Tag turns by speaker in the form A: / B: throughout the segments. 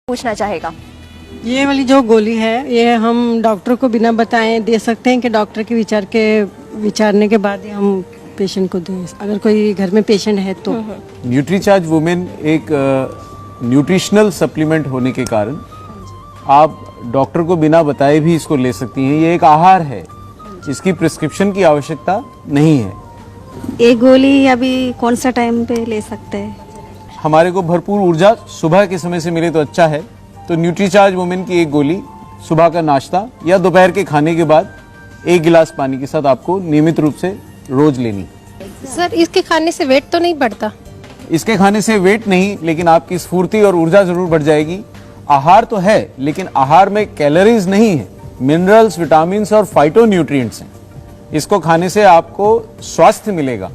A: पूछना चाहेगा।
B: ये वाली जो गोली है ये हम डॉक्टर को बिना बताए दे सकते हैं कि डॉक्टर के विचारने के बाद ही हम पेशेंट को दें, अगर कोई घर में पेशेंट है तो।
C: न्यूट्रीचार्ज वुमेन एक न्यूट्रिशनल सप्लीमेंट होने के कारण आप डॉक्टर को बिना बताए भी इसको ले सकती हैं। ये एक आहार है, इसकी प्रिस्क्रिप्शन की आवश्यकता नहीं है।
D: ये गोली अभी कौन सा टाइम पे ले सकते हैं?
C: हमारे को भरपूर ऊर्जा सुबह के समय से मिले तो अच्छा है, तो न्यूट्रीचार्ज वुमेन की एक गोली सुबह का नाश्ता या दोपहर के खाने के बाद 1 गिलास पानी के साथ आपको नियमित रूप से रोज लेनी।
E: सर इसके खाने से वेट तो नहीं बढ़ता?
C: इसके खाने से वेट नहीं, लेकिन आपकी स्फूर्ति और ऊर्जा जरूर बढ़ जाएगी। आहार तो है, लेकिन आहार में कैलोरीज नहीं है, मिनरल्स, विटामिन्स और फाइटोन्यूट्रिएंट्स हैं। इसको खाने से आपको स्वास्थ्य मिलेगा,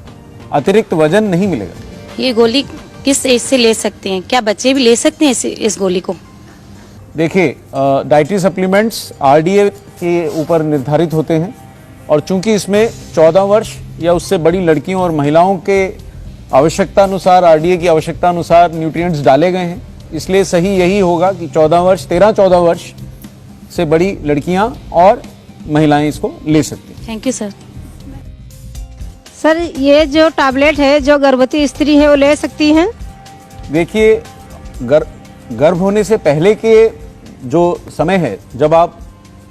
C: अतिरिक्त वजन नहीं मिलेगा।
F: ये गोली किस एज से ले सकते हैं? क्या बच्चे भी ले सकते हैं इस गोली को?
C: देखिए, डाइटरी सप्लीमेंट्स आरडीए के ऊपर निर्धारित होते हैं और चूंकि इसमें 14 वर्ष या उससे बड़ी लड़कियों और महिलाओं के आवश्यकता अनुसार, आरडीए की आवश्यकता अनुसार न्यूट्रिएंट्स डाले गए हैं, इसलिए सही यही होगा कि 13-14 वर्ष से बड़ी लड़कियां और महिलाएं इसको ले सकती हैं।
F: Thank you sir.
E: सर ये जो टैबलेट है जो गर्भवती स्त्री है वो ले सकती हैं?
C: देखिए, गर्भ होने से पहले के जो समय है, जब आप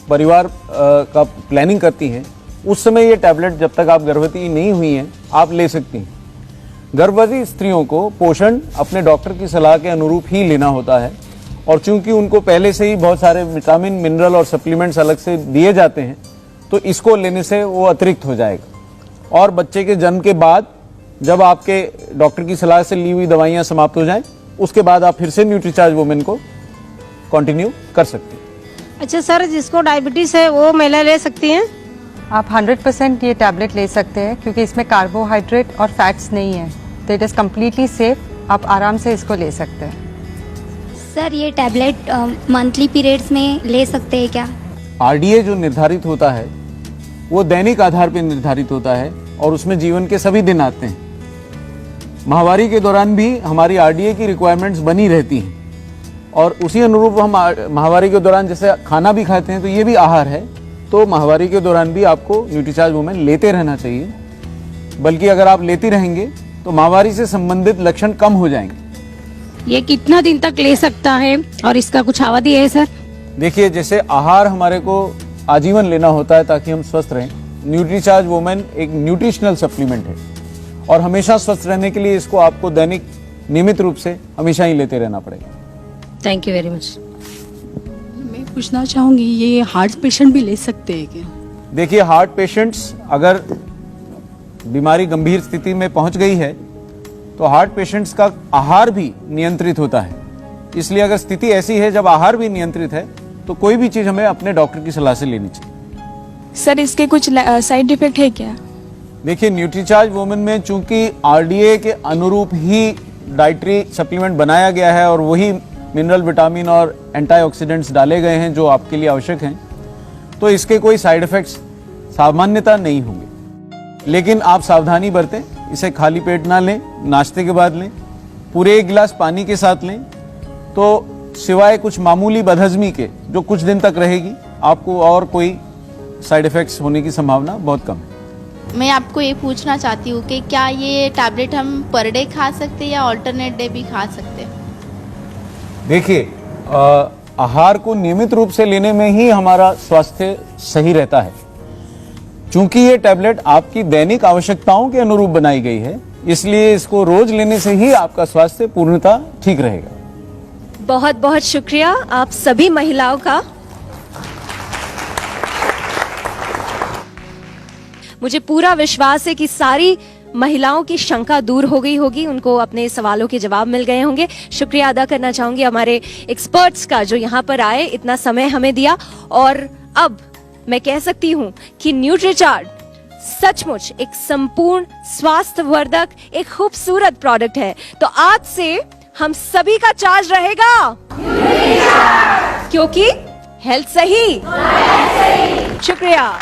C: परिवार का प्लानिंग करती हैं, उस समय ये टैबलेट, जब तक आप गर्भवती नहीं हुई हैं, आप ले सकती हैं। गर्भवती स्त्रियों को पोषण अपने डॉक्टर की सलाह के अनुरूप ही लेना होता है और चूंकि उनको पहले से ही बहुत सारे विटामिन, मिनरल और सप्लीमेंट्स अलग से दिए जाते हैं, तो इसको लेने से वो अतिरिक्त हो जाएगा। और बच्चे के जन्म के बाद जब आपके डॉक्टर की सलाह से ली हुई दवाइयाँ समाप्त हो जाएं, उसके बाद आप फिर से न्यूट्रीचार्ज वुमेन को कंटिन्यू कर सकते हैं।
E: अच्छा सर, जिसको डायबिटीज है वो महिला ले सकती हैं?
G: आप 100% ये टैबलेट ले सकते हैं क्योंकि इसमें कार्बोहाइड्रेट और फैट्स नहीं है, तो इट इज़ कम्प्लीटली सेफ। आप आराम से इसको ले सकते हैं।
H: सर ये टैबलेट मंथली पीरियड्स में ले सकते हैं क्या?
C: आरडीए जो निर्धारित होता है वो दैनिक आधार पर निर्धारित होता है और उसमें जीवन के सभी दिन आते हैं। माहवारी के दौरान भी हमारी आरडीए की रिक्वायरमेंट्स बनी रहती हैं और उसी अनुरूप हम माहवारी के दौरान जैसे खाना भी खाते हैं, तो ये भी आहार है। तो माहवारी के दौरान भी आपको न्यूट्रीचार्ज वुमेन लेते रहना चाहिए, बल्कि अगर आप लेती रहेंगे तो माहवारी से संबंधित लक्षण कम हो जाएंगे।
E: ये कितना दिन तक ले सकता है और इसका कुछ अवधि है सर?
C: देखिए, जैसे आहार हमारे को आजीवन लेना होता है ताकि हम स्वस्थ रहें, न्यूट्रीचार्ज वुमेन एक न्यूट्रिशनल सप्लीमेंट है और हमेशा स्वस्थ रहने के लिए इसको आपको दैनिक नियमित रूप से हमेशा ही लेते रहना पड़ेगा।
F: Thank you very much.
I: मैं पूछना चाहूँगी, ये हार्ट पेशेंट भी ले सकते हैं क्या?
C: देखिए, हार्ट पेशेंट्स अगर बीमारी गंभीर स्थिति में पहुंच गई है तो हार्ट पेशेंट्स का आहार भी नियंत्रित होता है। इसलिए अगर स्थिति ऐसी है जब आहार भी नियंत्रित है तो कोई भी चीज हमें अपने डॉक्टर की सलाह से लेनी चाहिए।
I: सर इसके कुछ साइड इफेक्ट है क्या?
C: देखिए, न्यूट्रीचार्ज वुमेन में चूंकि आरडीए के अनुरूप ही डाइटरी सप्लीमेंट बनाया गया है और वही मिनरल, विटामिन और एंटीऑक्सीडेंट्स डाले गए हैं जो आपके लिए आवश्यक हैं, तो इसके कोई साइड इफेक्ट्स सामान्यतः नहीं होंगे। लेकिन आप सावधानी बरतें, इसे खाली पेट ना लें, नाश्ते के बाद लें, पूरे 1 गिलास पानी के साथ लें, तो सिवाय कुछ मामूली बदहजमी के जो कुछ दिन तक रहेगी, आपको और कोई साइड इफेक्ट्स होने की संभावना बहुत कम है।
J: मैं आपको ये पूछना चाहती हूँ कि क्या ये टैबलेट हम पर डे खा सकते हैं या ऑल्टरनेट डे भी खा सकते हैं?
C: देखिए, आहार को नियमित रूप से लेने में ही हमारा स्वास्थ्य सही रहता है। चूंकि ये टैबलेट आपकी दैनिक आवश्यकताओं के अनुरूप बनाई गई है, इसलिए इसको रोज लेने से ही आपका स्वास्थ्य पूर्णतः ठीक रहेगा।
A: बहुत बहुत शुक्रिया आप सभी महिलाओं का। मुझे पूरा विश्वास है कि सारी महिलाओं की शंका दूर हो गई होगी, उनको अपने सवालों के जवाब मिल गए होंगे। शुक्रिया अदा करना चाहूंगी हमारे एक्सपर्ट्स का जो यहाँ पर आए, इतना समय हमें दिया। और अब मैं कह सकती हूँ कि न्यूट्रीचार्ज सचमुच एक संपूर्ण स्वास्थ्यवर्धक, एक खूबसूरत प्रोडक्ट है। तो आज से हम सभी का चार्ज रहेगा, क्योंकि हेल्थ सही। शुक्रिया।